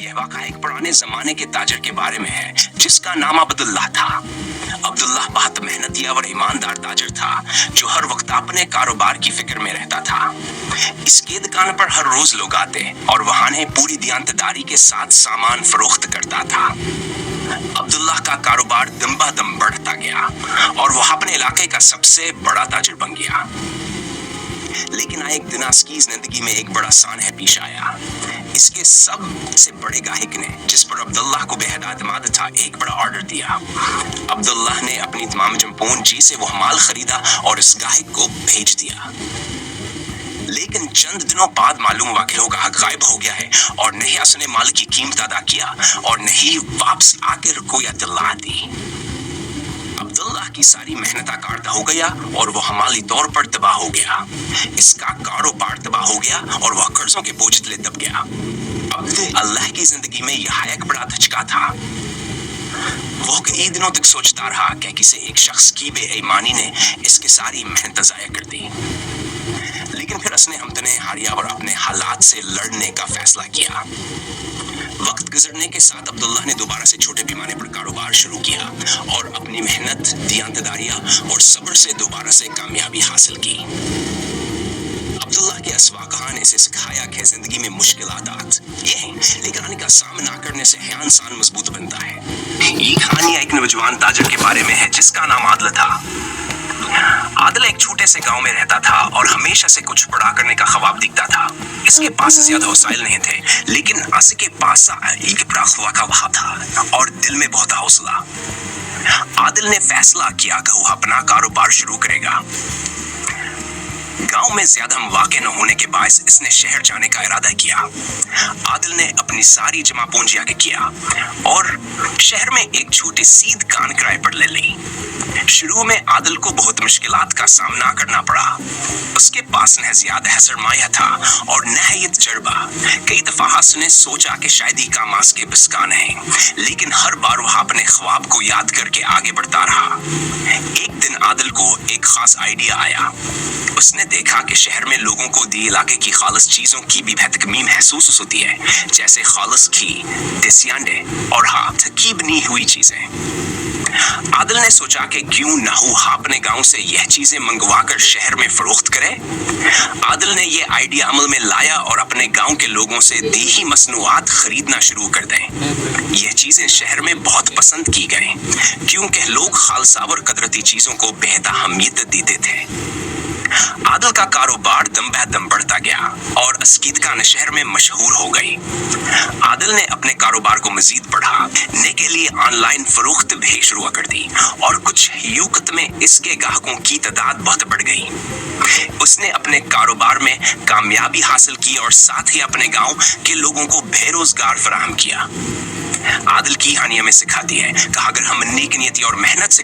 यह वाक़ा एक पुराने ज़माने के ताजिर के बारे में है जिसका नाम अब्दुल्लाह था। अब्दुल्लाह बहुत मेहनती और ईमानदार ताजिर था जो हर वक्त अपने कारोबार की फिक्र में रहता था। इसकी दुकान पर हर रोज लोग आते और वहाँ ने पूरी दीनतदारी के साथ सामान फरोख्त करता था। अब्दुल्लाह का कारोबार दम ब दम बढ़ता गया और वह अपने इलाके का सबसे बड़ा ताजिर बन गया। लेकिन एक दिन उसकी जिंदगी में एक बड़ा सानह पेश आया। इसके सबसे बड़े गाहक ने, जिस पर अब्दुल्लाह को बेहद एतमाद था, एक बड़ा ऑर्डर दिया। अब्दुल्लाह ने अपनी तमाम पूंजी से वह माल खरीदा और इस गाहक को भेज दिया। लेकिन चंद दिनों बाद मालूम हुआ कि वो गाहक गायब हो गया है और न ही उसने माल की कीमत अदा किया और न ही वापस आकर कोई इत्तला दी। अब्दुल्लाह की सारी मेहनत कारदा हो गया और वह माली तौर पर तबाह हो गया। इसका कारोबार तबाह हो गया और वह कर्जों के बोझ तले दब गया। अब्दुल्लाह की जिंदगी में यह एक बड़ा धचका था। वो कई दिनों तक सोचता रहा कि किसी एक शख्स की बेईमानी ने इसकी सारी मेहनत ज़ाया कर दी। लेकिन फिर उसने हमतने हारिया और अपने हालात से लड़ने का फैसला किया। वक्त गुजरने के साथ अब्दुल्लाह ने दोबारा से छोटे पैमाने पर कारोबार शुरू किया और अपनी मेहनत, दीनतदारियां और सब्र से दोबारा से कामयाबी हासिल की। अब्दुल्लाह के असवाक़ान ने इसे सिखाया कि जिंदगी में मुश्किलात ये हैं, लेकिन इनका सामना करने से है इंसान मजबूत बनता है। ये कहानी एक नौजवान ताजिर के बारे में है जिसका नाम आदिल था। आदिल एक छोटे से गांव में रहता था और हमेशा से कुछ बड़ा करने का ख्वाब दिखता था। इसके पास ज्यादा वसाइल नहीं थे, लेकिन उसके पास एक बड़ा ख्वाब था और दिल में बहुत हौसला। आदिल ने फैसला किया कि वो अपना कारोबार शुरू करेगा। गांव में ज्यादा मौके न होने के बायस इसने शहर जाने का इरादा किया। आदिल ने अपनी सारी जमा पूंजी आगे किया और शहर में एक छोटी सी दुकान किराए पर ले ली। शुरू में आदिल को बहुत मुश्किलात का सामना करना पड़ा। उसके पास न ज्यादा सरमाया था और न ही तजर्बा। कई दफा उसने सोचा कि शायद ही काम के बस का नहीं, लेकिन हर बार वह अपने ख्वाब को याद करके आगे बढ़ता रहा। एक दिन आदिल को एक खास आइडिया आया। उसने देखा कि शहर में लोगों को दी इलाके की खालिस चीजों की भी बेहद कमी महसूस होती है, जैसे खालिस घी, देसी अंडे और थकी बनी हुई चीजें। आदिल ने सोचा कि क्यों ना हो अपने गांव से यह चीजें मंगवाकर शहर में फरोख्त करे। आदिल ने यह आइडिया अमल में लाया और अपने गांव के लोगों से दी ही मसनूआत खरीदना शुरू कर दें। यह चीजें शहर में बहुत पसंद की गई क्योंकि लोग खालसा और कुदरती चीजों को बेहद अहमियत देते थे। आदिल का कारोबार दम ब दम बढ़ता गया और उसकी दुकान शहर में मशहूर हो गई। आदिल ने अपने कारोबार को मजीद बढ़ाने के लिए ऑनलाइन फरोख्त भी शुरू कर दी और कुछ युक्त में इसके ग्राहकों की तादाद बहुत बढ़ गई। उसने अपने कारोबार में कामयाबी हासिल की और साथ ही अपने गांव के लोगों को बेरोजगार फराहम किया। आदिल की कहानी हमें सिखाती है कि अगर हम नेक नियति और मेहनत से